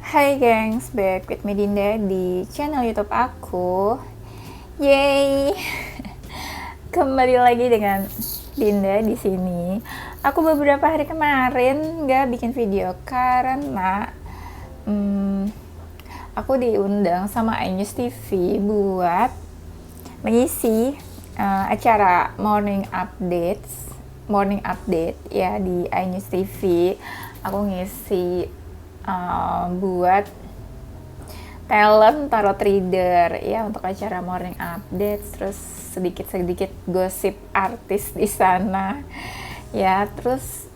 Hai gengs, back with me Dinda di channel YouTube aku. Yeay, kembali lagi dengan Dinda di sini. Aku beberapa hari kemarin nggak bikin video karena aku diundang sama iNews TV buat mengisi acara morning update ya di iNews TV. Aku ngisi buat talent tarot reader ya untuk acara morning update, terus sedikit gosip artis di sana ya. Terus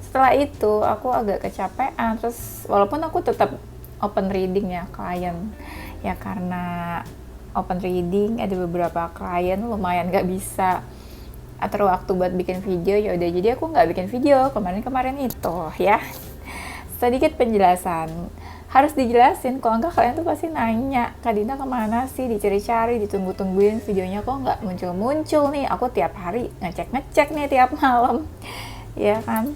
setelah itu aku agak kecapean, terus walaupun aku tetap open reading ya klien ya, karena open reading ada beberapa klien lumayan gak bisa atur waktu buat bikin video, ya udah jadi aku nggak bikin video kemarin itu ya. Sedikit penjelasan, harus dijelasin, kalau enggak kalian tuh pasti nanya, Kak Dina kemana sih, dicari-cari, ditunggu-tungguin videonya kok nggak muncul-muncul nih. Aku tiap hari ngecek nih tiap malam ya kan.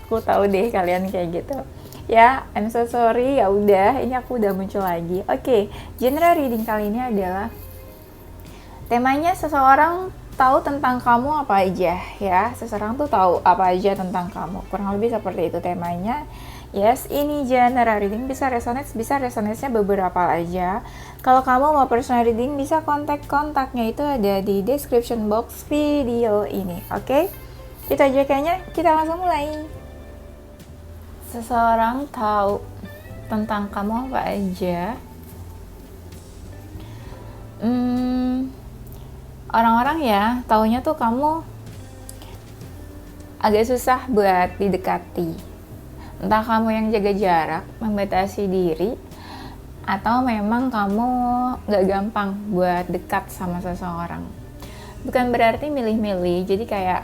Aku tahu deh kalian kayak gitu ya, I'm so sorry. Ya udah, ini aku udah muncul lagi. Oke, genre reading kali ini adalah temanya seseorang tahu tentang kamu apa aja ya. Seseorang tuh tahu apa aja tentang kamu, kurang lebih seperti itu temanya. Yes, ini genre reading, bisa resonate-nya beberapa aja. Kalau kamu mau personal reading, bisa kontaknya itu ada di description box video ini. Oke, itu aja kayaknya, kita langsung mulai. Seseorang tahu tentang kamu apa aja. Orang-orang ya taunya tuh kamu agak susah buat didekati. Entah kamu yang jaga jarak, membatasi diri, atau memang kamu gak gampang buat dekat sama seseorang. Bukan berarti milih-milih, jadi kayak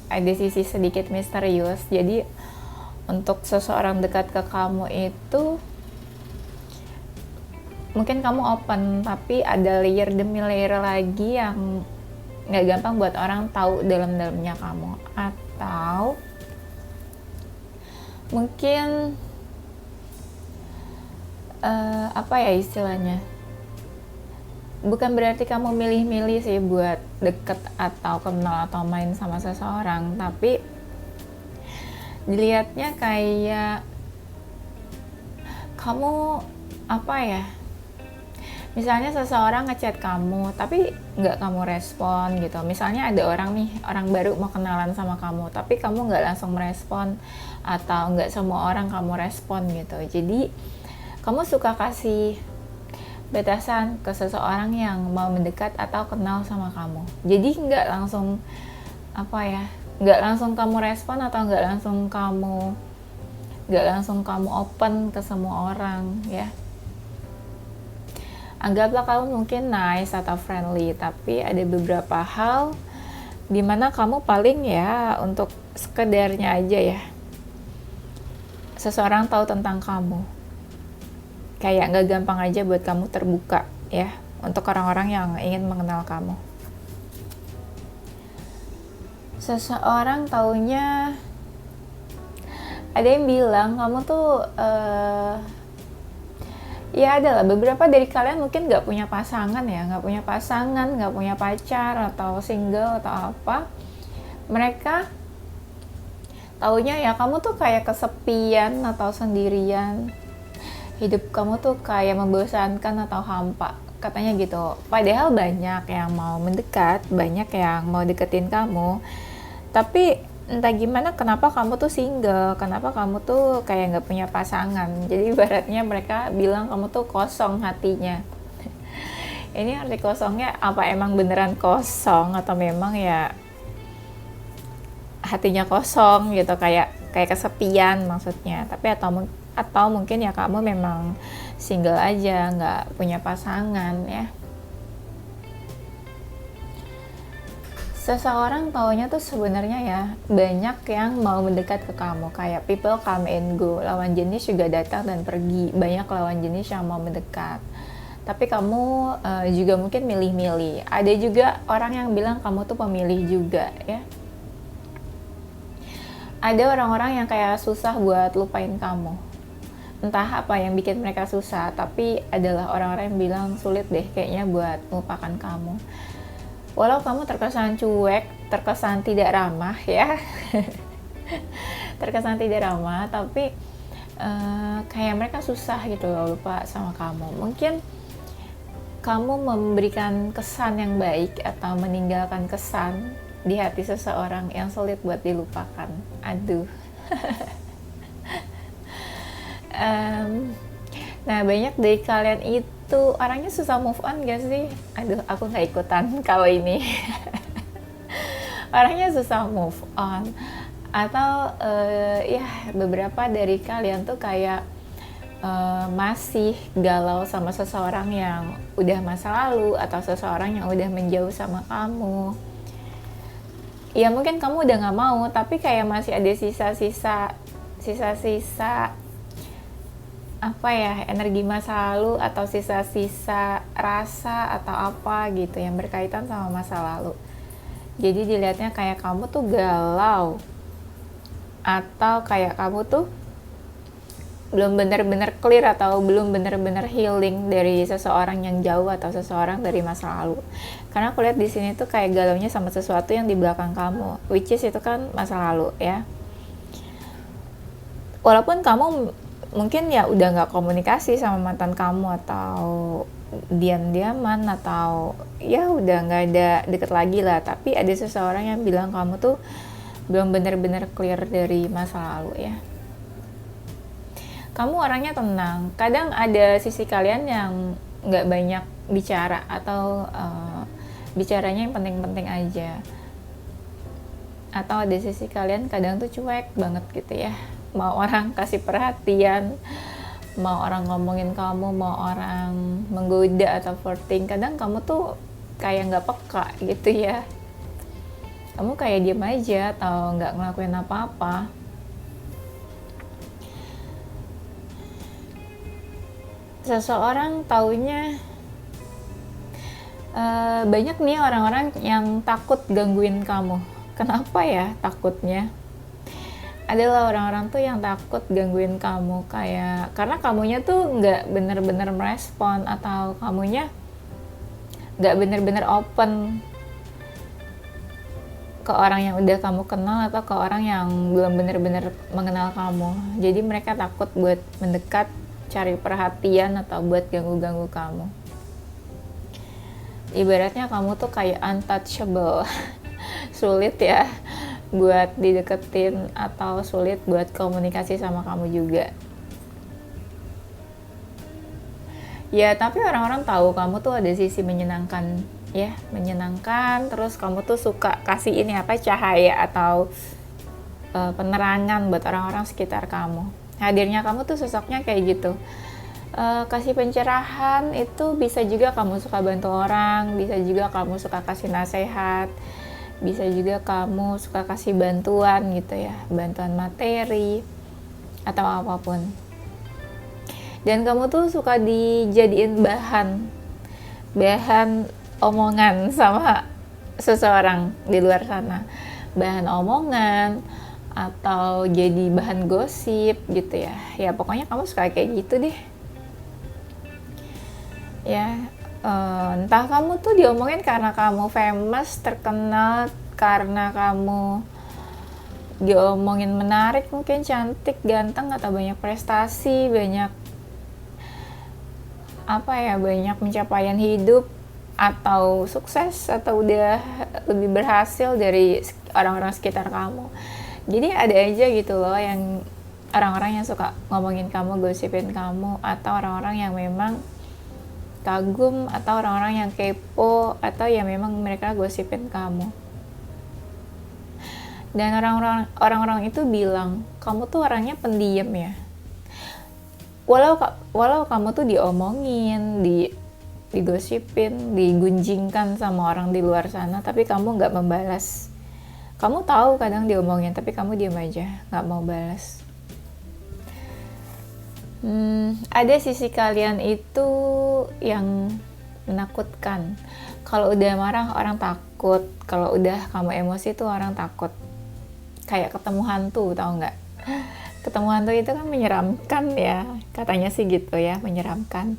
ada sisi sedikit misterius. Jadi untuk seseorang dekat ke kamu itu mungkin kamu open, tapi ada layer demi layer lagi yang gak gampang buat orang tahu dalam-dalamnya kamu. Atau mungkin apa ya istilahnya, bukan berarti kamu milih-milih sih buat deket atau kenal atau main sama seseorang, tapi dilihatnya kayak kamu apa ya, misalnya seseorang ngechat kamu tapi nggak kamu respon gitu. Misalnya ada orang baru mau kenalan sama kamu tapi kamu nggak langsung merespon, atau nggak semua orang kamu respon gitu. Jadi kamu suka kasih batasan ke seseorang yang mau mendekat atau kenal sama kamu. Jadi nggak langsung kamu respon, atau nggak langsung kamu open ke semua orang ya. Anggaplah kamu mungkin nice atau friendly, tapi ada beberapa hal dimana kamu paling ya untuk sekedarnya aja ya. Seseorang tahu tentang kamu, kayak gak gampang aja buat kamu terbuka ya untuk orang-orang yang ingin mengenal kamu. Seseorang taunya, ada yang bilang kamu tuh ya adalah beberapa dari kalian mungkin nggak punya pasangan, nggak punya pacar atau single atau apa. Mereka taunya ya kamu tuh kayak kesepian atau sendirian, hidup kamu tuh kayak membosankan atau hampa, katanya gitu. Padahal banyak yang mau mendekat, banyak yang mau deketin kamu, tapi entah gimana, kenapa kamu tuh single, kenapa kamu tuh kayak nggak punya pasangan. Jadi ibaratnya mereka bilang kamu tuh kosong hatinya. Ini arti kosongnya apa, emang beneran kosong atau memang ya hatinya kosong gitu, kayak kesepian maksudnya. Tapi atau mungkin ya kamu memang single aja, nggak punya pasangan ya. Seseorang taunya tuh sebenarnya ya banyak yang mau mendekat ke kamu, kayak people come and go, lawan jenis juga datang dan pergi, banyak lawan jenis yang mau mendekat. Tapi kamu juga mungkin milih-milih. Ada juga orang yang bilang kamu tuh pemilih juga ya. Ada orang-orang yang kayak susah buat lupain kamu. Entah apa yang bikin mereka susah, tapi adalah orang-orang yang bilang sulit deh kayaknya buat melupakan kamu. Walau kamu terkesan cuek, terkesan tidak ramah ya, terkesan tidak ramah, tapi kayak mereka susah gitu loh lupa sama kamu. Mungkin kamu memberikan kesan yang baik atau meninggalkan kesan di hati seseorang yang sulit buat dilupakan. Aduh. Nah, banyak dari kalian itu orangnya susah move on gak sih? Aduh, aku gak ikutan kalau ini. Orangnya susah move on. Atau ya beberapa dari kalian tuh kayak masih galau sama seseorang yang udah masa lalu, atau seseorang yang udah menjauh sama kamu. Ya mungkin kamu udah gak mau, tapi kayak masih ada sisa-sisa apa ya, energi masa lalu atau sisa-sisa rasa atau apa gitu yang berkaitan sama masa lalu. Jadi dilihatnya kayak kamu tuh galau, atau kayak kamu tuh belum benar-benar clear atau belum benar-benar healing dari seseorang yang jauh atau seseorang dari masa lalu. Karena aku lihat di sini tuh kayak galaunya sama sesuatu yang di belakang kamu, which is itu kan masa lalu ya. Walaupun kamu mungkin ya udah nggak komunikasi sama mantan kamu, atau diam-diaman, atau ya udah nggak ada deket lagi lah, tapi ada seseorang yang bilang kamu tuh belum benar-benar clear dari masa lalu ya. Kamu orangnya tenang, kadang ada sisi kalian yang nggak banyak bicara, atau bicaranya yang penting-penting aja, atau ada sisi kalian kadang tuh cuek banget gitu ya, mau orang kasih perhatian, mau orang ngomongin kamu, mau orang menggoda atau flirting, kadang kamu tuh kayak nggak peka gitu ya, kamu kayak diem aja atau nggak ngelakuin apa-apa. Seseorang taunya banyak nih orang-orang yang takut gangguin kamu. Kenapa ya takutnya? Adalah orang-orang tuh yang takut gangguin kamu, kayak karena kamunya tuh nggak bener-bener merespon, atau kamunya nggak bener-bener open ke orang yang udah kamu kenal, atau ke orang yang belum bener-bener mengenal kamu. Jadi mereka takut buat mendekat, cari perhatian, atau buat ganggu-ganggu kamu. Ibaratnya kamu tuh kayak untouchable. Sulit ya buat dideketin, atau sulit buat komunikasi sama kamu juga. Ya tapi orang-orang tahu kamu tuh ada sisi menyenangkan ya, menyenangkan, terus kamu tuh suka kasih ini apa, cahaya atau penerangan buat orang-orang sekitar kamu. Hadirnya kamu tuh sosoknya kayak gitu, kasih pencerahan. Itu bisa juga kamu suka bantu orang, bisa juga kamu suka kasih nasihat, bisa juga kamu suka kasih bantuan gitu ya, bantuan materi atau apapun. Dan kamu tuh suka dijadiin bahan omongan sama seseorang di luar sana, bahan omongan atau jadi bahan gosip gitu ya. Ya pokoknya kamu suka kayak gitu deh ya. Entah kamu tuh diomongin karena kamu famous, terkenal, karena kamu diomongin menarik, mungkin cantik, ganteng, atau banyak prestasi, banyak apa ya, banyak pencapaian hidup, atau sukses, atau udah lebih berhasil dari orang-orang sekitar kamu. Jadi ada aja gitu loh yang orang-orang yang suka ngomongin kamu, gosipin kamu, atau orang-orang yang memang kagum, atau orang-orang yang kepo, atau yang memang mereka gosipin kamu. Dan orang-orang itu bilang kamu tuh orangnya pendiam ya. Walau kamu tuh diomongin, digosipin, digunjingkan sama orang di luar sana, tapi kamu nggak membalas. Kamu tahu kadang diomongin, tapi kamu diam aja, nggak mau balas. Ada sisi kalian itu yang menakutkan. Kalau udah marah orang takut, kalau udah kamu emosi tuh orang takut. kayak ketemu hantu, tahu nggak? Ketemu hantu itu kan menyeramkan ya, katanya sih gitu ya, menyeramkan.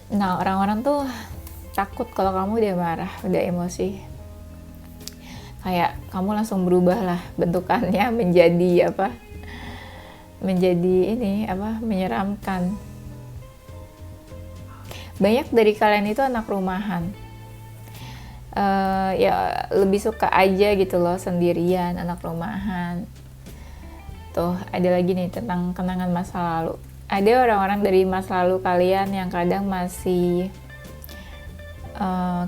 Nah, orang-orang tuh takut kalau kamu udah marah, udah emosi. Kayak kamu langsung berubah lah bentukannya menjadi apa? Menjadi ini apa? Menyeramkan. Banyak dari kalian itu anak rumahan. Ya lebih suka aja gitu loh sendirian, anak rumahan. Tuh, ada lagi nih tentang kenangan masa lalu. Ada orang-orang dari masa lalu kalian yang kadang masih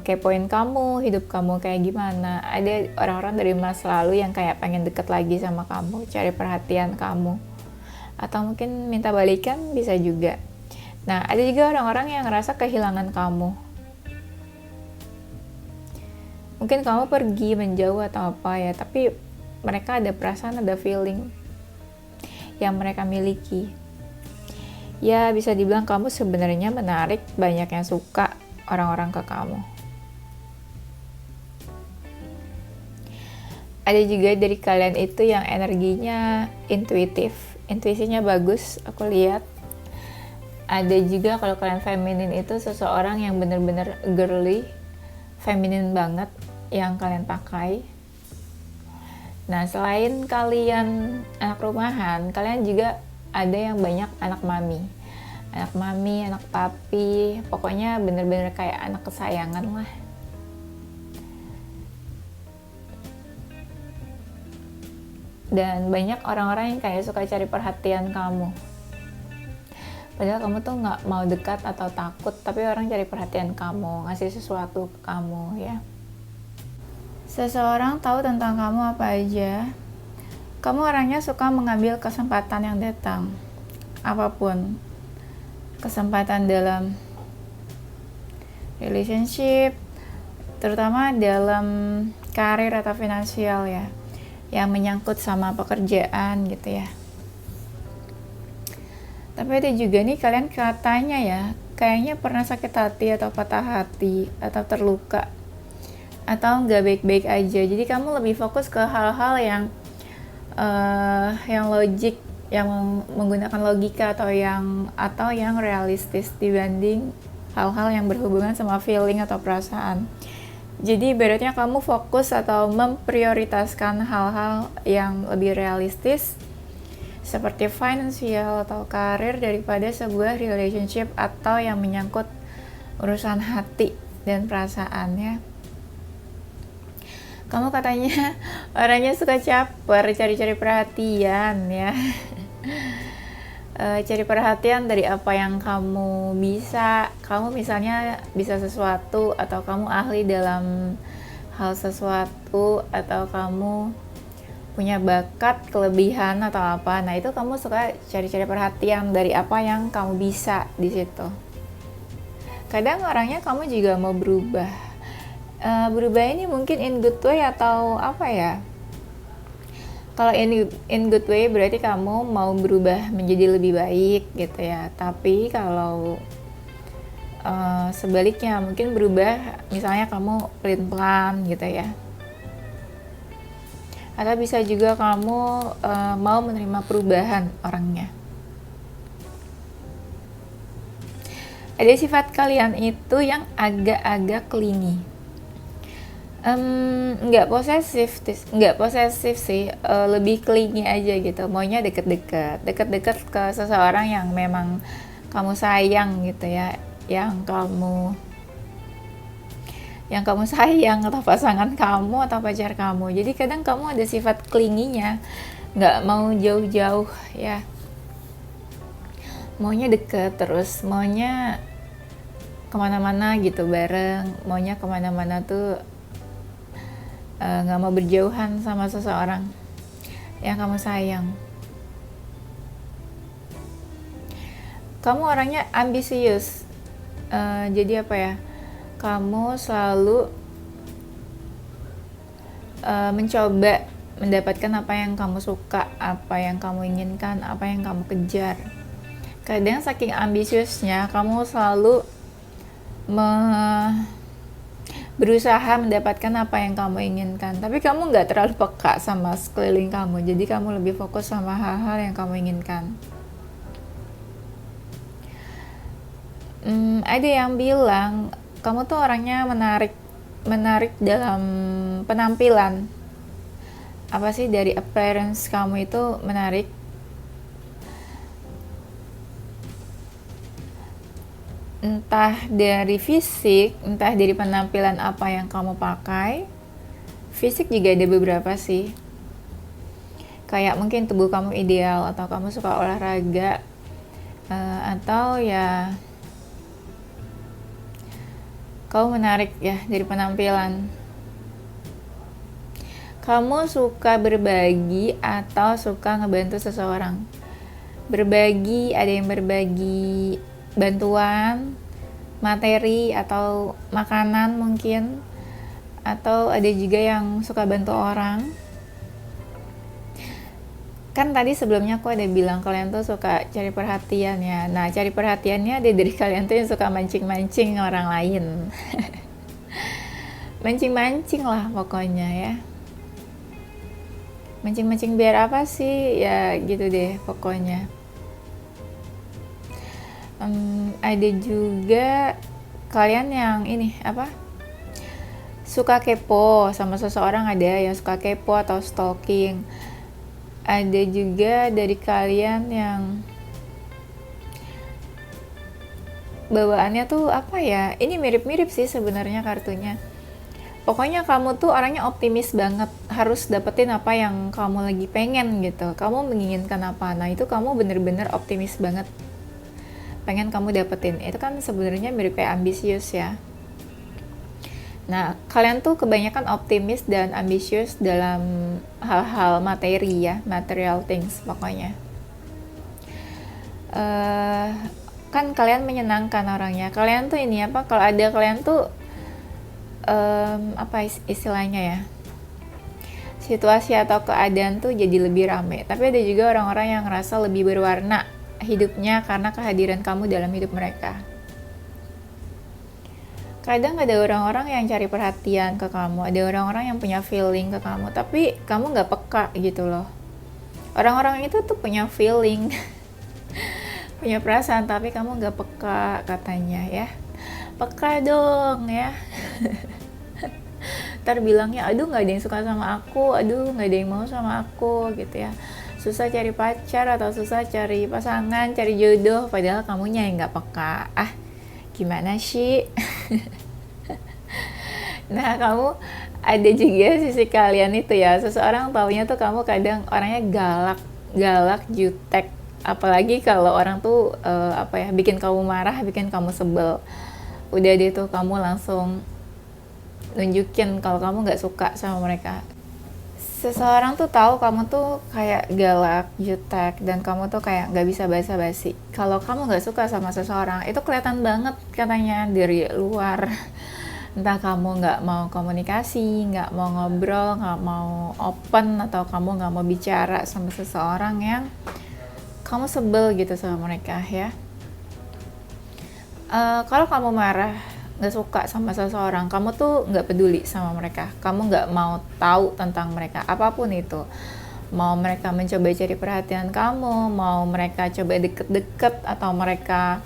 kepoin kamu, hidup kamu kayak gimana. Ada orang-orang dari masa lalu yang kayak pengen deket lagi sama kamu, cari perhatian kamu. Atau mungkin minta balikan, bisa juga. Nah, ada juga orang-orang yang ngerasa kehilangan kamu. Mungkin kamu pergi menjauh atau apa ya, tapi mereka ada perasaan, ada feeling yang mereka miliki. Ya, bisa dibilang kamu sebenarnya menarik, banyak yang suka orang-orang ke kamu. Ada juga dari kalian itu yang energinya intuitif, intuisinya bagus, aku lihat. Ada juga kalau kalian feminin itu seseorang yang benar-benar girly, feminin banget yang kalian pakai. Nah, selain kalian anak rumahan, kalian juga ada yang banyak anak mami, anak papi, pokoknya bener-bener kayak anak kesayangan lah. Dan banyak orang-orang yang kayak suka cari perhatian kamu. Padahal kamu tuh nggak mau dekat atau takut, tapi orang cari perhatian kamu, ngasih sesuatu ke kamu ya. Seseorang tahu tentang kamu apa aja. Kamu orangnya suka mengambil kesempatan yang datang. Apapun. Kesempatan dalam relationship, terutama dalam karir atau finansial ya. Yang menyangkut sama pekerjaan gitu ya. Tapi ada juga nih kalian katanya ya, kayaknya pernah sakit hati atau patah hati atau terluka atau nggak baik-baik aja. Jadi kamu lebih fokus ke hal-hal yang logik, yang menggunakan logika atau yang realistis dibanding hal-hal yang berhubungan sama feeling atau perasaan. Jadi ibaratnya kamu fokus atau memprioritaskan hal-hal yang lebih realistis seperti finansial atau karir daripada sebuah relationship atau yang menyangkut urusan hati dan perasaannya. Kamu katanya orangnya suka caper, cari-cari perhatian ya. Cari perhatian dari apa yang kamu bisa. Kamu misalnya bisa sesuatu atau kamu ahli dalam hal sesuatu atau kamu punya bakat, kelebihan atau apa. Nah, itu kamu suka cari-cari perhatian dari apa yang kamu bisa di situ. Kadang orangnya kamu juga mau berubah. Berubah ini mungkin in good way atau apa ya? Kalau in good way berarti kamu mau berubah menjadi lebih baik gitu ya. Tapi kalau sebaliknya mungkin berubah, misalnya kamu pelan-pelan gitu ya. Atau bisa juga kamu mau menerima perubahan orangnya. Ada sifat kalian itu yang agak-agak clingy. Nggak posesif sih, lebih clingy aja gitu. Maunya deket-deket ke seseorang yang memang kamu sayang gitu ya, yang kamu sayang atau pasangan kamu atau pacar kamu. Jadi kadang kamu ada sifat clingy-nya, nggak mau jauh-jauh ya, maunya deket terus, maunya kemana-mana gitu bareng, maunya kemana-mana tuh nggak mau berjauhan sama seseorang yang kamu sayang. Kamu orangnya ambisius, jadi apa ya, kamu selalu mencoba mendapatkan apa yang kamu suka, apa yang kamu inginkan, apa yang kamu kejar. Kadang saking ambisiusnya kamu selalu berusaha mendapatkan apa yang kamu inginkan, tapi kamu nggak terlalu peka sama sekeliling kamu, jadi kamu lebih fokus sama hal-hal yang kamu inginkan. Ada yang bilang kamu tuh orangnya menarik menarik dalam penampilan. Apa sih, dari appearance kamu itu menarik, entah dari fisik, entah dari penampilan apa yang kamu pakai. Fisik juga ada beberapa sih, kayak mungkin tubuh kamu ideal, atau kamu suka olahraga, atau ya kamu menarik ya dari penampilan. Kamu suka berbagi atau suka ngebantu seseorang. Berbagi, ada yang berbagi bantuan, materi atau makanan mungkin, atau ada juga yang suka bantu orang. Kan tadi sebelumnya aku ada bilang kalian tuh suka cari perhatian ya. Nah, cari perhatiannya ada dari kalian tuh yang suka mancing-mancing orang lain. Mancing-mancing lah pokoknya ya. Mancing-mancing biar apa sih? Ya gitu deh pokoknya. Ada juga kalian yang ini apa? Suka kepo sama seseorang, ada yang suka kepo atau stalking. Ada juga dari kalian yang bawaannya tuh apa ya? Ini mirip-mirip sih sebenarnya kartunya. Pokoknya kamu tuh orangnya optimis banget, harus dapetin apa yang kamu lagi pengen gitu. Kamu menginginkan apa, nah itu kamu bener-bener optimis banget, pengen kamu dapetin. Itu kan sebenarnya mirip kayak ambisius ya. Nah, kalian tuh kebanyakan optimis dan ambisius dalam hal-hal materi ya, material things pokoknya. Kan kalian menyenangkan orangnya. Kalian tuh ini apa, kalau ada kalian tuh apa istilahnya ya, situasi atau keadaan tuh jadi lebih rame. Tapi ada juga orang-orang yang ngerasa lebih berwarna hidupnya karena kehadiran kamu dalam hidup mereka. Kadang ada orang-orang yang cari perhatian ke kamu, ada orang-orang yang punya feeling ke kamu, tapi kamu nggak peka gitu loh. Orang-orang itu tuh punya feeling, punya perasaan, tapi kamu nggak peka katanya ya. Peka dong ya. Ntar bilangnya, aduh nggak ada yang suka sama aku, aduh nggak ada yang mau sama aku gitu ya. Susah cari pacar atau susah cari pasangan, cari jodoh, padahal kamunya yang nggak peka. Ah, gimana sih? Nah, kamu ada juga sisi kalian itu ya. Seseorang taunya tuh kamu kadang orangnya galak, jutek. Apalagi kalau orang tuh apa ya, bikin kamu marah, bikin kamu sebel. Udah deh tuh kamu langsung nunjukin kalau kamu nggak suka sama mereka. Seseorang tuh tahu kamu tuh kayak galak, jutek, dan kamu tuh kayak nggak bisa basa-basi. Kalau kamu nggak suka sama seseorang, itu kelihatan banget katanya dari luar. Entah kamu nggak mau komunikasi, nggak mau ngobrol, nggak mau open, atau kamu nggak mau bicara sama seseorang yang kamu sebel gitu sama mereka ya. Kalau kamu marah, nggak suka sama seseorang, kamu tuh nggak peduli sama mereka, kamu nggak mau tahu tentang mereka apapun itu. Mau mereka mencoba cari perhatian kamu, mau mereka coba deket-deket, atau mereka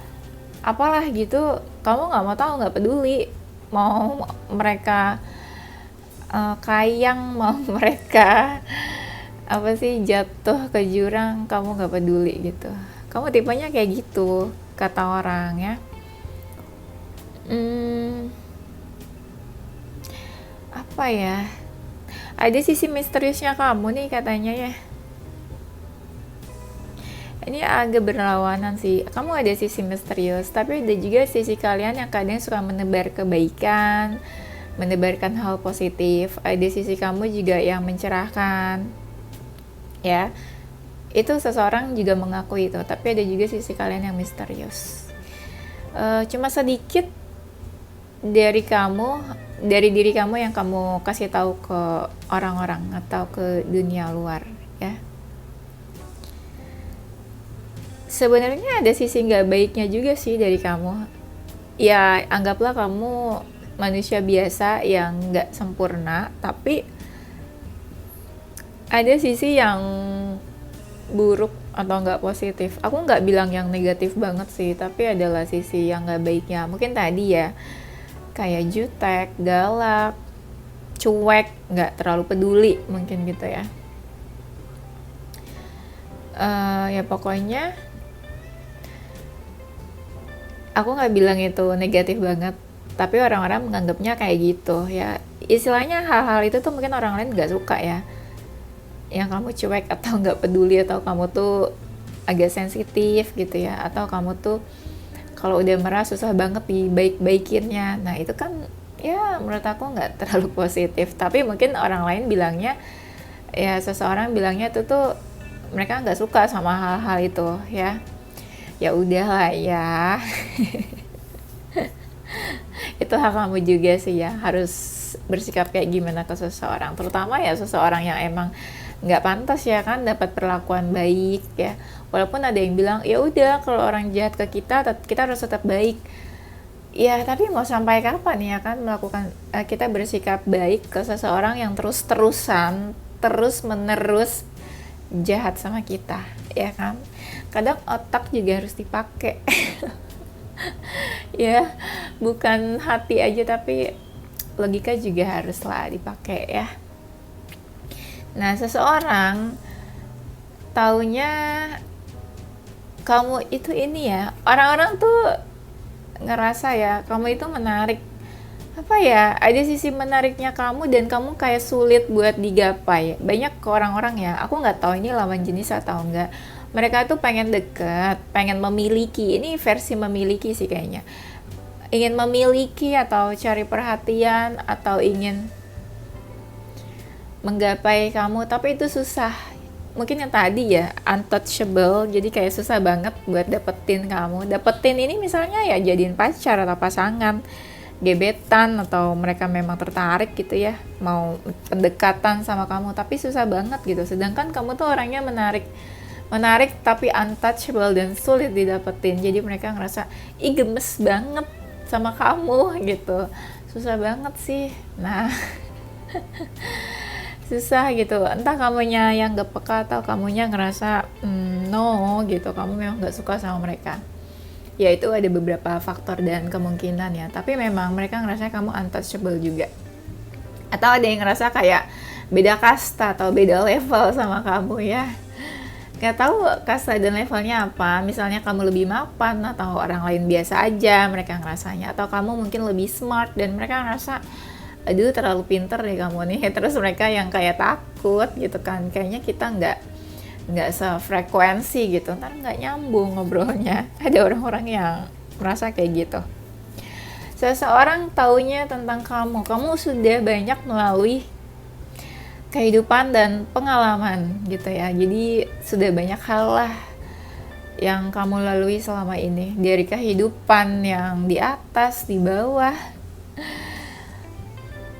apalah gitu, kamu nggak mau tahu, nggak peduli. Mau mereka kayang, mau mereka apa sih jatuh ke jurang, kamu nggak peduli gitu. Kamu tipenya kayak gitu kata orang ya. Apa ya, ada sisi misteriusnya kamu nih katanya ya. Ini agak berlawanan sih. Kamu ada sisi misterius, tapi ada juga sisi kalian yang kadang suka menebar kebaikan, menebarkan hal positif. Ada sisi kamu juga yang mencerahkan ya. Itu seseorang juga mengakui itu, tapi ada juga sisi kalian yang misterius. Cuma sedikit dari diri kamu yang kamu kasih tahu ke orang-orang atau ke dunia luar ya. Sebenarnya ada sisi nggak baiknya juga sih dari kamu ya. Anggaplah kamu manusia biasa yang nggak sempurna, tapi ada sisi yang buruk atau nggak positif. Aku nggak bilang yang negatif banget sih, tapi adalah sisi yang nggak baiknya. Mungkin tadi ya, kayak jutek, galak, cuek, nggak terlalu peduli, mungkin gitu ya. Ya pokoknya aku nggak bilang itu negatif banget, tapi orang-orang menganggapnya kayak gitu ya. Istilahnya hal-hal itu tuh mungkin orang lain nggak suka ya, yang kamu cuek atau nggak peduli, atau kamu tuh agak sensitif gitu ya, atau kamu tuh kalau udah marah susah banget dibaik-baikinnya. Nah itu kan ya menurut aku nggak terlalu positif, tapi mungkin orang lain bilangnya, ya seseorang bilangnya itu tuh mereka nggak suka sama hal-hal itu ya. Ya udahlah ya. Itu hak kamu juga sih ya, harus bersikap kayak gimana ke seseorang, terutama ya seseorang yang emang nggak pantas ya kan dapat perlakuan baik ya. Walaupun ada yang bilang ya udah kalau orang jahat ke kita, kita harus tetap baik. Ya tapi mau sampai kapan ya kan melakukan kita bersikap baik ke seseorang yang terus-terusan, terus-menerus jahat sama kita, ya kan? Kadang otak juga harus dipakai. Ya, bukan hati aja tapi logika juga haruslah dipakai ya. Nah, seseorang taunya kamu itu ini ya, orang-orang tuh ngerasa ya kamu itu menarik. Apa ya, ada sisi menariknya kamu dan kamu kayak sulit buat digapai. Banyak ke orang-orang ya, aku nggak tahu ini lawan jenis atau enggak, mereka tuh pengen deket, pengen memiliki, ini versi memiliki sih kayaknya, ingin memiliki atau cari perhatian atau ingin menggapai kamu, tapi itu susah. Mungkin yang tadi ya, untouchable, jadi kayak susah banget buat dapetin kamu. Dapetin ini misalnya ya jadiin pacar atau pasangan, gebetan, atau mereka memang tertarik gitu ya, mau pendekatan sama kamu, tapi susah banget gitu. Sedangkan kamu tuh orangnya menarik tapi untouchable dan sulit didapetin. Jadi mereka ngerasa, ih gemes banget sama kamu gitu. Susah banget sih. Nah, susah gitu. Entah kamunya yang gak peka atau kamunya ngerasa no gitu, kamu memang gak suka sama mereka. Ya itu ada beberapa faktor dan kemungkinan ya, tapi memang mereka ngerasa kamu untouchable juga. Atau ada yang ngerasa kayak beda kasta atau beda level sama kamu ya. Gak tahu kasta dan levelnya apa, misalnya kamu lebih mapan atau orang lain biasa aja mereka ngerasanya, atau kamu mungkin lebih smart dan mereka ngerasa aduh terlalu pinter deh kamu nih. Terus mereka yang kayak takut gitu kan, kayaknya kita nggak sefrekuensi gitu, ntar nggak nyambung ngobrolnya. Ada orang-orang yang merasa kayak gitu. Seseorang taunya tentang kamu sudah banyak melalui kehidupan dan pengalaman gitu ya, jadi sudah banyak hal lah yang kamu lalui selama ini, dari kehidupan yang di atas, di bawah,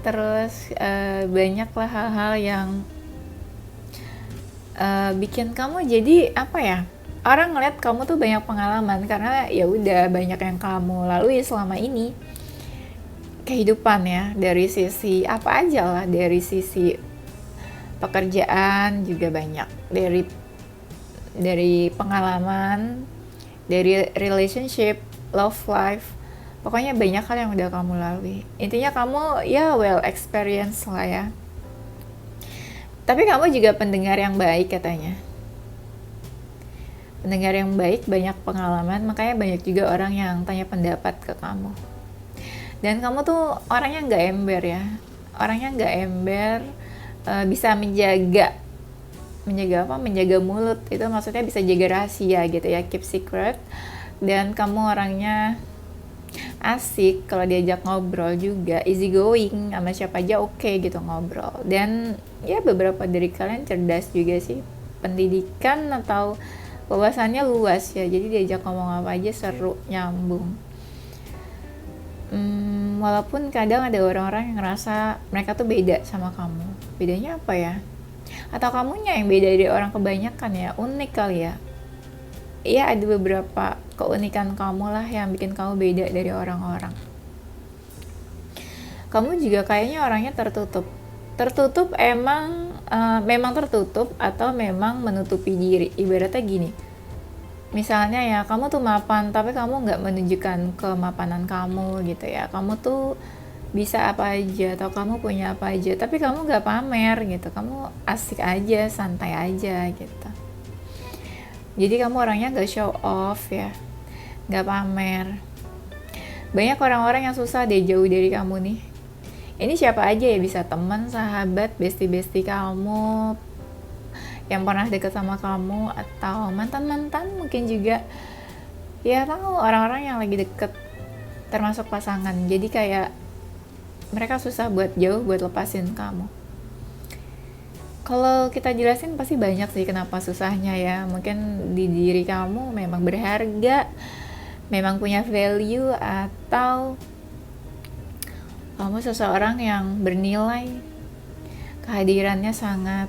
terus banyaklah hal-hal yang bikin kamu jadi apa ya, orang ngeliat kamu tuh banyak pengalaman karena ya udah banyak yang kamu lalui selama ini. Kehidupan ya, dari sisi apa aja lah, dari sisi pekerjaan juga banyak, dari pengalaman, dari relationship, love life, pokoknya banyak hal yang udah kamu lalui. Intinya kamu ya well experience lah ya. Tapi kamu juga pendengar yang baik katanya. Pendengar yang baik, banyak pengalaman, makanya banyak juga orang yang tanya pendapat ke kamu. Dan kamu tuh orangnya nggak ember ya, orangnya nggak ember, bisa menjaga apa? Menjaga mulut, itu maksudnya bisa jaga rahasia gitu ya, keep secret. Dan kamu orangnya asik, kalau diajak ngobrol juga easy going, sama siapa aja oke gitu ngobrol. Dan ya beberapa dari kalian cerdas juga sih, pendidikan atau wawasannya luas ya, jadi diajak ngomong apa aja seru, nyambung. Walaupun kadang ada orang-orang yang ngerasa mereka tuh beda sama kamu. Bedanya apa ya? Atau kamunya yang beda dari orang kebanyakan ya, unik kali ya. Iya, ada beberapa keunikan kamu lah yang bikin kamu beda dari orang-orang. kamu juga kayaknya orangnya tertutup. Tertutup emang memang tertutup atau memang menutupi diri. Ibaratnya gini, misalnya ya kamu tuh mapan tapi kamu nggak menunjukkan kemapanan kamu gitu ya, kamu tuh bisa apa aja atau kamu punya apa aja tapi kamu nggak pamer gitu, kamu asik aja, santai aja gitu. Jadi kamu orangnya nggak show off ya, nggak pamer. Banyak orang-orang yang susah deh jauh dari kamu nih. Ini siapa aja ya, bisa teman, sahabat, bestie-bestie kamu yang pernah deket sama kamu, atau mantan-mantan mungkin juga. Ya tahu, orang-orang yang lagi deket, termasuk pasangan. Jadi kayak mereka susah buat jauh, buat lepasin kamu. Kalau kita jelasin pasti banyak sih kenapa susahnya ya. Mungkin di diri kamu memang berharga, memang punya value, atau kamu seseorang yang bernilai, kehadirannya sangat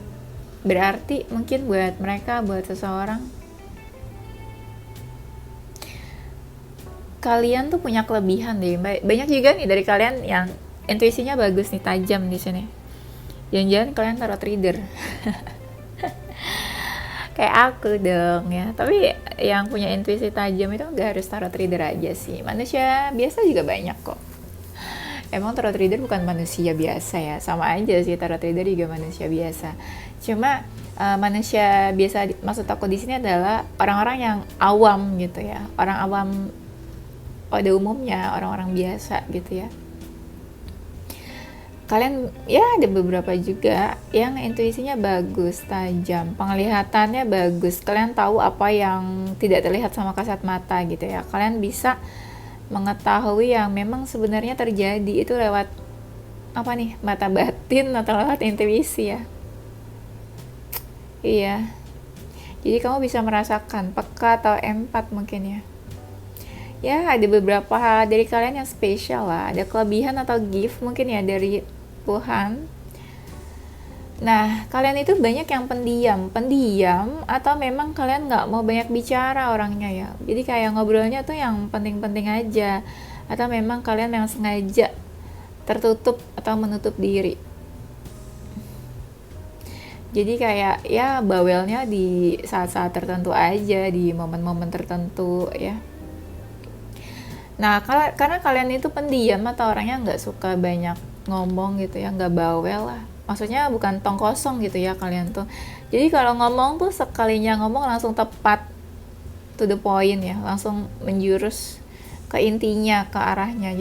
berarti mungkin buat mereka, buat seseorang. Kalian tuh punya kelebihan deh. Banyak juga nih dari kalian yang intuisinya bagus nih, tajam di sini. Jangan-jangan kalian tarot reader. Kayak aku dong ya. Tapi yang punya intuisi tajam itu gak harus tarot reader aja sih. Manusia biasa juga banyak kok. Emang tarot reader bukan manusia biasa ya, sama aja sih, tarot reader juga manusia biasa. Cuma manusia biasa, maksud aku di sini adalah orang-orang yang awam gitu ya, orang awam pada umumnya, orang-orang biasa gitu ya. Kalian ya ada beberapa juga yang intuisinya bagus, tajam, penglihatannya bagus. Kalian tahu apa yang tidak terlihat sama kasat mata gitu ya. Kalian bisa mengetahui yang memang sebenarnya terjadi itu lewat apa nih, mata batin atau lewat intuisi ya. Iya, jadi kamu bisa merasakan, peka atau empat mungkin ya. Ya ada beberapa dari kalian yang spesial lah, ada kelebihan atau gift mungkin ya dari Tuhan. Nah, kalian itu banyak yang pendiam atau memang kalian nggak mau banyak bicara orangnya ya. Jadi kayak ngobrolnya tuh yang penting-penting aja. Atau memang kalian memang sengaja tertutup atau menutup diri. Jadi kayak ya bawelnya di saat-saat tertentu aja, di momen-momen tertentu ya. Nah, karena kalian itu pendiam atau orangnya nggak suka banyak ngomong gitu ya, nggak bawel lah. Maksudnya bukan tong kosong gitu ya kalian tuh. Jadi kalau ngomong tuh sekalinya ngomong langsung tepat to the point ya, langsung menjurus ke intinya, ke arahnya.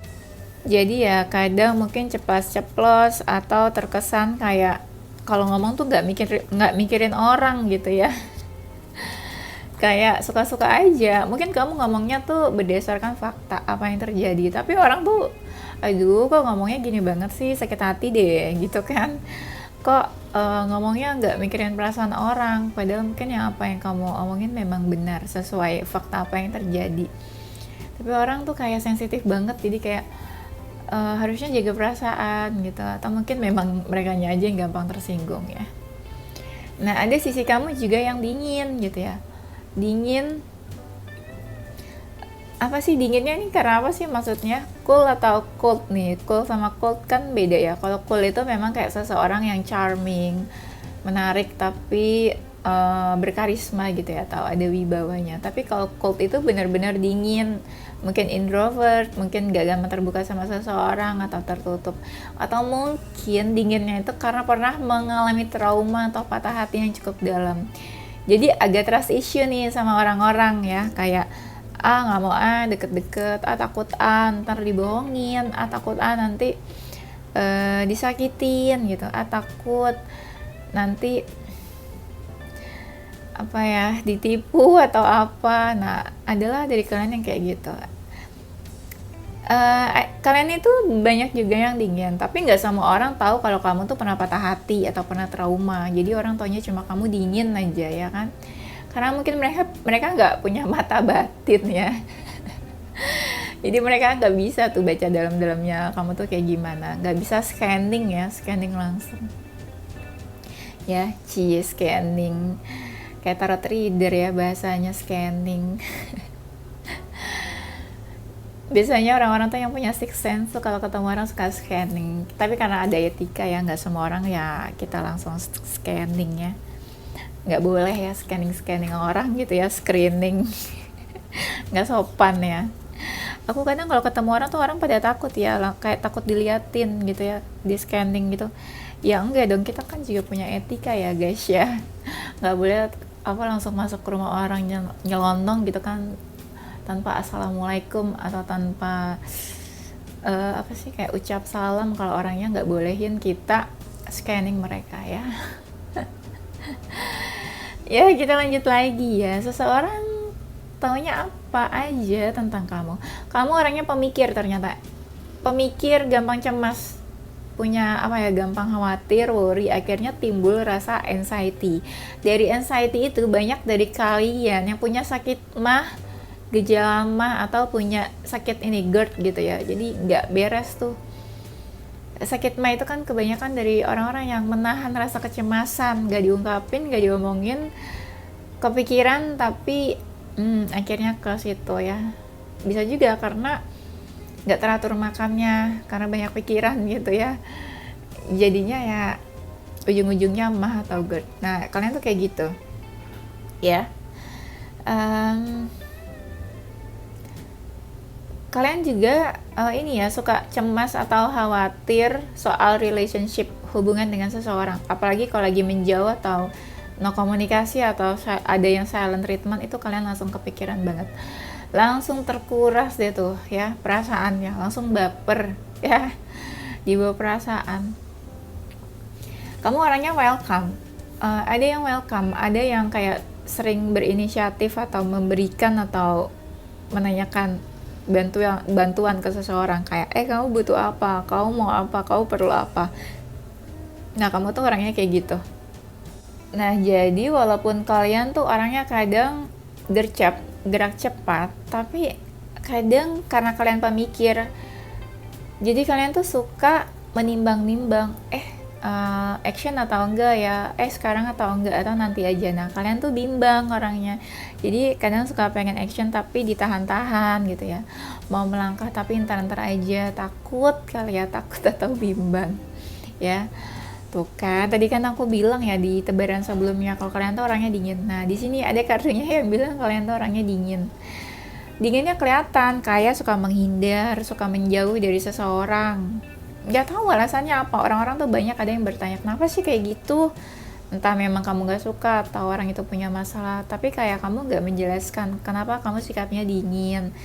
Jadi ya kadang mungkin ceplas-ceplos atau terkesan kayak kalau ngomong tuh nggak mikirin orang gitu ya. Kayak suka-suka aja. Mungkin kamu ngomongnya tuh berdasarkan fakta apa yang terjadi, tapi orang tuh aduh kok ngomongnya gini banget sih, sakit hati deh gitu kan, kok ngomongnya nggak mikirin perasaan orang, padahal mungkin yang apa yang kamu omongin memang benar sesuai fakta apa yang terjadi. Tapi orang tuh kayak sensitif banget, jadi kayak harusnya jaga perasaan gitu, atau mungkin memang merekanya aja yang gampang tersinggung ya. Nah ada sisi kamu juga yang dingin gitu ya, dingin. Apa sih dinginnya nih, karena apa sih maksudnya? Cool atau cold nih? Cool sama cold kan beda ya. Kalau cool itu memang kayak seseorang yang charming, menarik, tapi berkarisma gitu ya, atau ada wibawanya. Tapi kalau cold itu benar-benar dingin, mungkin introvert, mungkin gak gampang terbuka sama seseorang atau tertutup. Atau mungkin dinginnya itu karena pernah mengalami trauma atau patah hati yang cukup dalam. Jadi agak trust issue nih sama orang-orang ya, kayak nggak mau deket-deket, takut ntar dibohongin, takut nanti disakitin gitu, takut nanti apa ya, ditipu atau apa. Nah adalah dari kalian yang kayak gitu. Kalian itu banyak juga yang dingin, tapi nggak semua orang tahu kalau kamu tuh pernah patah hati atau pernah trauma. Jadi orang taunya cuma kamu dingin aja ya kan, karena mungkin mereka nggak punya mata batin ya. Jadi mereka nggak bisa tuh baca dalam-dalamnya kamu tuh kayak gimana, nggak bisa scanning ya, scanning langsung ya, scanning kayak tarot reader ya bahasanya, scanning. Biasanya orang-orang tuh yang punya sixth sense tuh kalau ketemu orang suka scanning, tapi karena ada etika ya, nggak semua orang ya kita langsung scanning ya, nggak boleh ya scanning orang gitu ya, screening. Nggak sopan ya. Aku kadang kalau ketemu orang tuh orang pada takut ya, kayak takut diliatin gitu ya, di scanning gitu. Ya enggak dong, kita kan juga punya etika ya guys ya. Nggak boleh apa langsung masuk ke rumah orang nyelonong gitu kan, tanpa assalamualaikum atau tanpa apa sih, kayak ucap salam. Kalau orangnya nggak bolehin kita scanning mereka ya. Ya kita lanjut lagi ya. Seseorang taunya apa aja tentang kamu. Kamu orangnya pemikir ternyata. Pemikir, gampang cemas. Punya apa ya, gampang khawatir, worry, akhirnya timbul rasa anxiety. Dari anxiety itu banyak dari kalian yang punya sakit mah, gejala mah, atau punya sakit ini GERD gitu ya. Jadi nggak beres tuh. Sakit mah itu kan kebanyakan dari orang-orang yang menahan rasa kecemasan, nggak diungkapin, nggak diomongin, kepikiran tapi akhirnya ke situ ya. Bisa juga karena nggak teratur makannya, karena banyak pikiran gitu ya, jadinya ya ujung-ujungnya mah atau GERD. Nah kalian tuh kayak gitu ya. Kalian juga ini ya, suka cemas atau khawatir soal relationship, hubungan dengan seseorang, apalagi kalau lagi menjauh atau no komunikasi atau ada yang silent treatment, itu kalian langsung kepikiran banget, langsung terkuras deh tuh ya perasaannya, langsung baper ya, dibawa perasaan. Kamu orangnya welcome, ada yang welcome, ada yang kayak sering berinisiatif atau memberikan atau menanyakan bantuan ke seseorang, kayak kamu butuh apa, kamu mau apa, kamu perlu apa. Nah kamu tuh orangnya kayak gitu. Nah jadi walaupun kalian tuh orangnya kadang gerak cepat, tapi kadang karena kalian pemikir, jadi kalian tuh suka menimbang-nimbang, action atau enggak ya, sekarang atau enggak, atau nanti aja. Nah kalian tuh bimbang orangnya, jadi kadang suka pengen action tapi ditahan-tahan gitu ya, mau melangkah tapi entar-entar aja, takut kali ya, takut atau bimbang ya. Tuh kan, tadi kan aku bilang ya di tebaran sebelumnya kalau kalian tuh orangnya dingin. Nah, di sini ada kartunya yang bilang kalian tuh orangnya dingin. Dinginnya kelihatan, kayak suka menghindar, suka menjauh dari seseorang. Nggak tahu alasannya apa. Orang-orang tuh banyak ada yang bertanya, kenapa sih kayak gitu? Entah memang kamu nggak suka atau orang itu punya masalah. Tapi kayak kamu nggak menjelaskan kenapa kamu sikapnya dingin.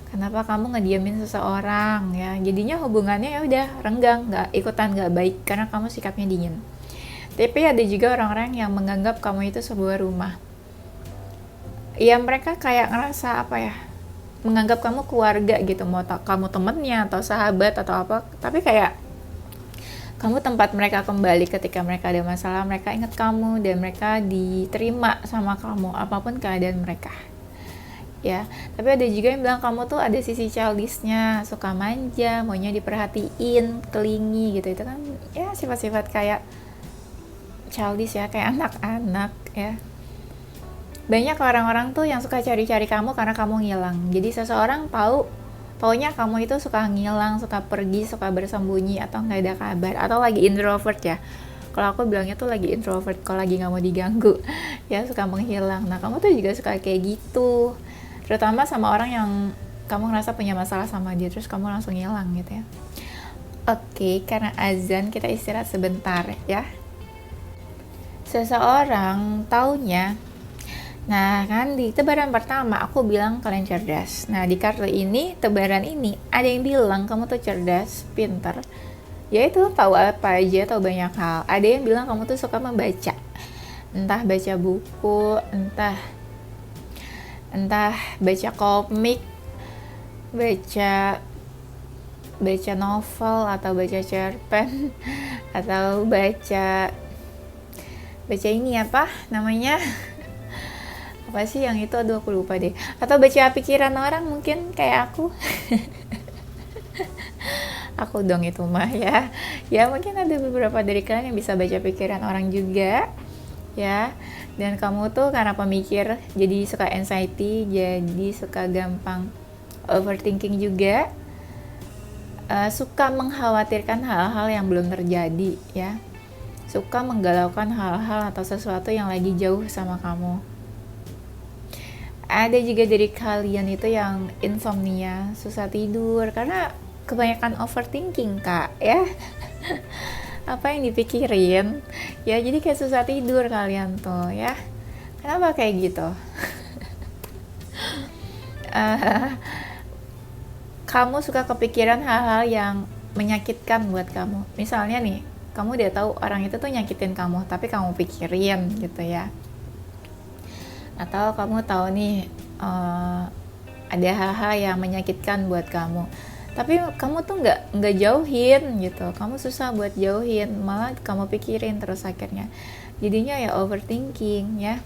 Kenapa kamu ngediamin seseorang ya, jadinya hubungannya ya udah renggang, nggak ikutan, nggak baik karena kamu sikapnya dingin. Tapi ada juga orang-orang yang menganggap kamu itu sebuah rumah ya, mereka kayak ngerasa apa ya, menganggap kamu keluarga gitu, mau kamu temennya atau sahabat atau apa, tapi kayak kamu tempat mereka kembali ketika mereka ada masalah, mereka ingat kamu dan mereka diterima sama kamu apapun keadaan mereka ya. Tapi ada juga yang bilang kamu tuh ada sisi childishnya, suka manja, maunya diperhatiin, kelingi gitu. Itu kan ya sifat-sifat kayak childish ya, kayak anak-anak ya. Banyak orang-orang tuh yang suka cari-cari kamu karena kamu ngilang. Jadi seseorang taunya kamu itu suka ngilang, suka pergi, suka bersembunyi atau nggak ada kabar, atau lagi introvert ya. Kalau aku bilangnya tuh lagi introvert, kalau lagi nggak mau diganggu ya, suka menghilang. Nah kamu tuh juga suka kayak gitu, terutama sama orang yang kamu ngerasa punya masalah sama dia, terus kamu langsung hilang gitu ya. Oke, karena azan kita istirahat sebentar ya. Seseorang taunya, nah kan di tebaran pertama aku bilang kalian cerdas. Nah di kartu ini, tebaran ini ada yang bilang kamu tuh cerdas, pintar, yaitu tahu apa aja, tahu banyak hal. Ada yang bilang kamu tuh suka membaca, entah baca buku, entah baca komik, baca novel, atau baca cerpen, atau baca ini apa namanya, apa sih yang itu, aduh aku lupa deh, atau baca pikiran orang mungkin kayak aku. Aku dong itu mah ya mungkin ada beberapa dari kalian yang bisa baca pikiran orang juga ya. Dan kamu tuh karena pemikir jadi suka anxiety, jadi suka gampang overthinking juga, suka mengkhawatirkan hal-hal yang belum terjadi ya, suka menggalaukan hal-hal atau sesuatu yang lagi jauh sama kamu. Ada juga dari kalian itu yang insomnia, susah tidur karena kebanyakan overthinking kak ya. Apa yang dipikirin ya, jadi kayak susah tidur kalian tuh ya. Kenapa kayak gitu? Kamu suka kepikiran hal-hal yang menyakitkan buat kamu. Misalnya nih, kamu udah tahu orang itu tuh nyakitin kamu, tapi kamu pikirin gitu ya. Atau kamu tahu nih ada hal-hal yang menyakitkan buat kamu, tapi kamu tuh nggak jauhin gitu. Kamu susah buat jauhin, malah kamu pikirin terus, akhirnya jadinya ya overthinking ya.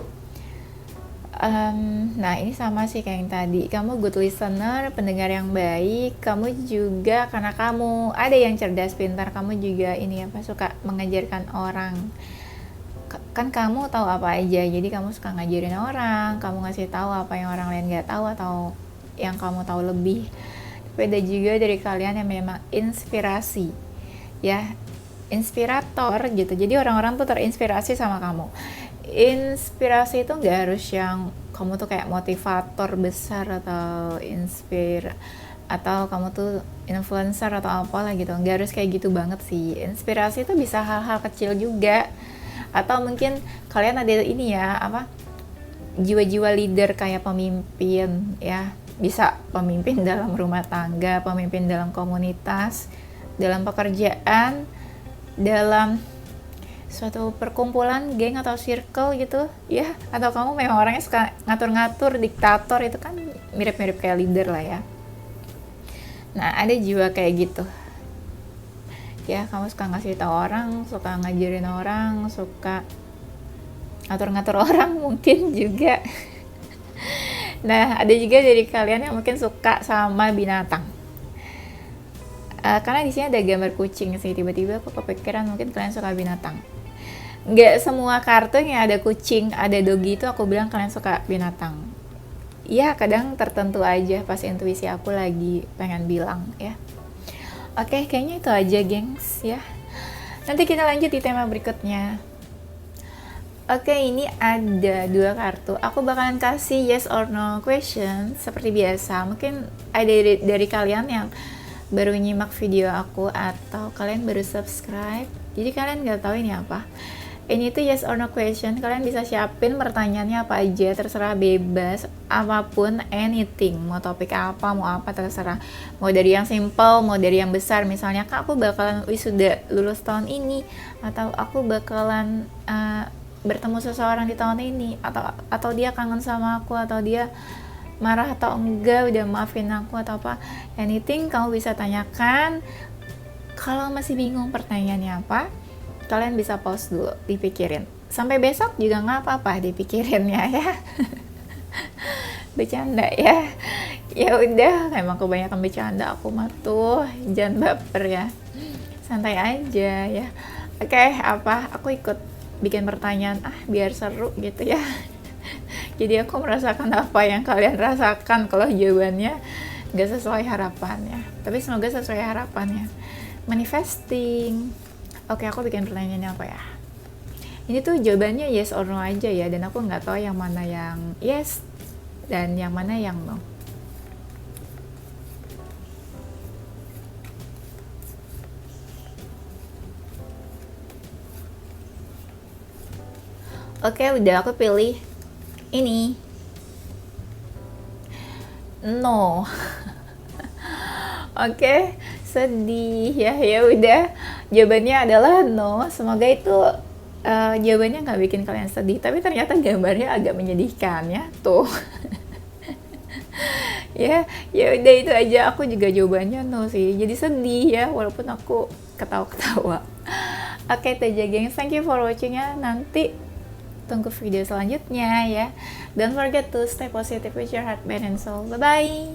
Nah ini sama sih kayak yang tadi, kamu good listener, pendengar yang baik. Kamu juga karena kamu ada yang cerdas pintar, kamu juga ini apa, suka mengajarkan orang. Kan kamu tahu apa aja, jadi kamu suka ngajarin orang, kamu ngasih tahu apa yang orang lain nggak tahu atau yang kamu tahu lebih. Beda juga dari kalian yang memang inspirasi ya, inspirator gitu. Jadi orang-orang tuh terinspirasi sama kamu. Inspirasi itu nggak harus yang kamu tuh kayak motivator besar atau atau kamu tuh influencer atau apalah gitu, nggak harus kayak gitu banget sih. Inspirasi itu bisa hal-hal kecil juga, atau mungkin kalian ada ini ya apa, jiwa-jiwa leader kayak pemimpin ya, bisa pemimpin dalam rumah tangga, pemimpin dalam komunitas, dalam pekerjaan, dalam suatu perkumpulan, geng atau circle gitu ya. Atau kamu memang orangnya suka ngatur-ngatur, diktator, itu kan mirip-mirip kayak leader lah ya. Nah ada jiwa kayak gitu ya, kamu suka ngasih tahu orang, suka ngajarin orang, suka ngatur-ngatur orang mungkin juga. Nah ada juga dari kalian yang mungkin suka sama binatang. Karena di sini ada gambar kucing sih, tiba-tiba aku kepikiran mungkin kalian suka binatang. Nggak semua kartun yang ada kucing, ada doggy itu aku bilang kalian suka binatang. Ya kadang tertentu aja pas intuisi aku lagi pengen bilang ya. Oke, kayaknya itu aja gengs ya. Nanti kita lanjut di tema berikutnya. Oke, ini ada 2 kartu. Aku bakalan kasih yes or no question seperti biasa. Mungkin ada dari kalian yang baru nyimak video aku atau kalian baru subscribe, jadi kalian nggak tahu ini apa. Ini tuh yes or no question, kalian bisa siapin pertanyaannya apa aja, terserah, bebas, apapun, anything, mau topik apa, mau apa, terserah. Mau dari yang simple, mau dari yang besar, misalnya kak aku bakalan wisuda lulus tahun ini, atau aku bakalan bertemu seseorang di tahun ini, atau dia kangen sama aku, atau dia marah atau enggak, udah maafin aku atau apa, anything kamu bisa tanyakan. Kalau masih bingung pertanyaannya apa, kalian bisa pause dulu, dipikirin. Sampai besok juga nggak apa-apa dipikirinnya ya. Bercanda ya. Ya udah, emang kebanyakan bercanda aku mah tuh, jangan baper ya. Santai aja ya. Oke, aku ikut bikin pertanyaan biar seru gitu ya. Jadi aku merasakan apa yang kalian rasakan kalau jawabannya nggak sesuai harapannya. Tapi semoga sesuai harapannya. Manifesting. Oke, aku bikin pertanyaannya apa ya? Ini tuh jawabannya yes or no aja ya, dan aku nggak tahu yang mana yang yes dan yang mana yang no. Oke, udah aku pilih ini. No. Oke, sedih ya. Ya udah, jawabannya adalah no. Semoga itu jawabannya nggak bikin kalian sedih, tapi ternyata gambarnya agak menyedihkan ya tuh. Ya udah itu aja. Aku juga jawabannya no sih, jadi sedih ya, walaupun aku ketawa-ketawa. Oke, itu aja gengs, thank you for watching ya. Nanti tunggu video selanjutnya ya. Don't forget to stay positive with your heart, mind and soul. Bye bye.